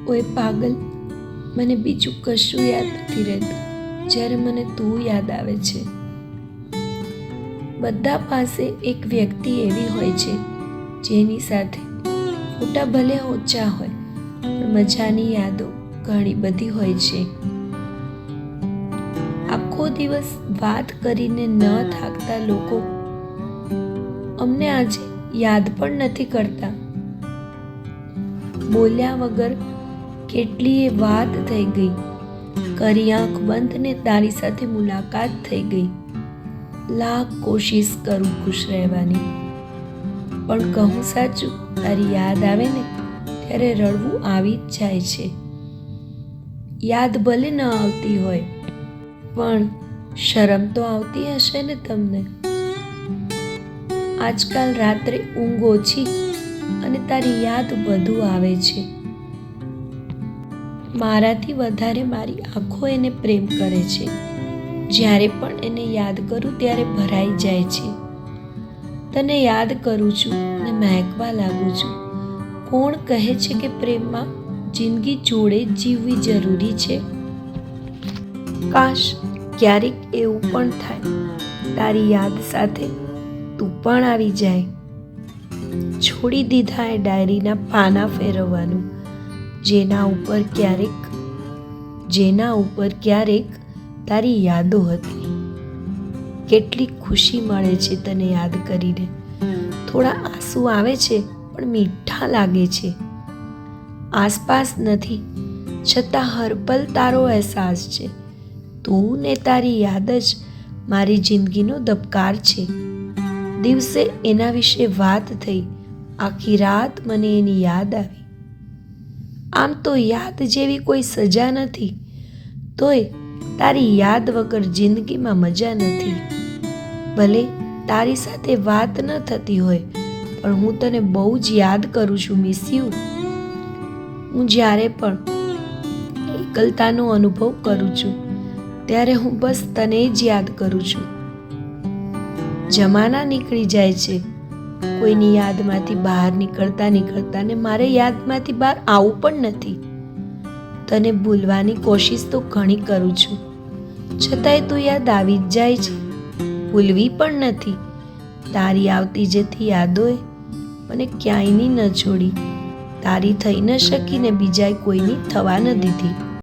ઓય પાગલ, મને બીજું કશું યાદ નથી રહેતું જ્યારે મને તું યાદ આવે છે. બધા પાસે એક વ્યક્તિ એવી હોય છે જેની સાથે ફોટા ભલે ઓછા હોય પણ મજાની યાદો ઘણી બધી હોય છે. આખો દિવસ વાત કરીને ન થાકતા લોકો અમને આજે યાદ પણ નથી કરતા. બોલ્યા વગર કેટલીય વાત થઈ ગઈ. કરી આંખ બંધ ને તારી સાથે મુલાકાત થઈ ગઈ. લાખ કોશિશ કરું ખુશ રહેવાની, પણ કહું સાચું, તારી યાદ આવે ને ત્યારે રડવું આવી જ જાય છે. યાદ ભલે ન આવતી હોય પણ શરમ તો આવતી હશે ને તમને. આજકાલ રાત્રે ઊંઘ ઓછી અને તારી યાદ વધુ આવે છે. મારાથી વધારે મારી આંખો એને પ્રેમ કરે છે. જ્યારે પણ એને યાદ કરું ત્યારે ભરાઈ જાય છે. તને યાદ કરું છું ને મહેકવા લાગું છું. કોણ કહે છે કે પ્રેમમાં જિંદગી જોડે જ જીવવી જરૂરી છે? કાશ ક્યારેક એવું પણ થાય, તારી યાદ સાથે તું પણ આવી જાય. છોડી દીધા એ ડાયરીના પાના ફેરવવાનું, જેના ઉપર ક્યારેક તારી યાદો હતી. કેટલી ખુશી મળે છે તને યાદ કરીને. થોડા આંસુ આવે છે પણ મીઠા લાગે છે. આસપાસ નથી છતાં હર પલ તારો અહેસાસ છે. તું ને તારી યાદ જ મારી જિંદગીનો ધબકાર છે. દિવસે એના વિશે વાત થઈ, આખી રાત મને એની યાદ આવી. આમ તો યાદ જેવી કોઈ સજા નથી, તોય તારી યાદ વગર જિંદગીમાં મજા નથી. ભલે તારી સાથે વાત ન થતી હોય પણ હું તને બહુ જ યાદ કરું છું. Miss you. હું જ્યારે પણ એકલતાનો અનુભવ કરું છું ત્યારે હું બસ તને જ યાદ કરું છું. જમાના નીકળી જાય છે કોઈની યાદમાંથી બહાર નીકળતા ને મારે યાદમાંથી બહાર આવવું પણ નથી. તને ભૂલવાની કોશિશ તો ઘણી કરું છું, છતાંય તું યાદ આવી જ જાય છે. ભૂલવી પણ નથી. તારી આવતી જતી યાદોએ મને ક્યાંયની ન છોડી. તારી થઈ ન શકી ને બીજાએ કોઈની થવા ન દીધી.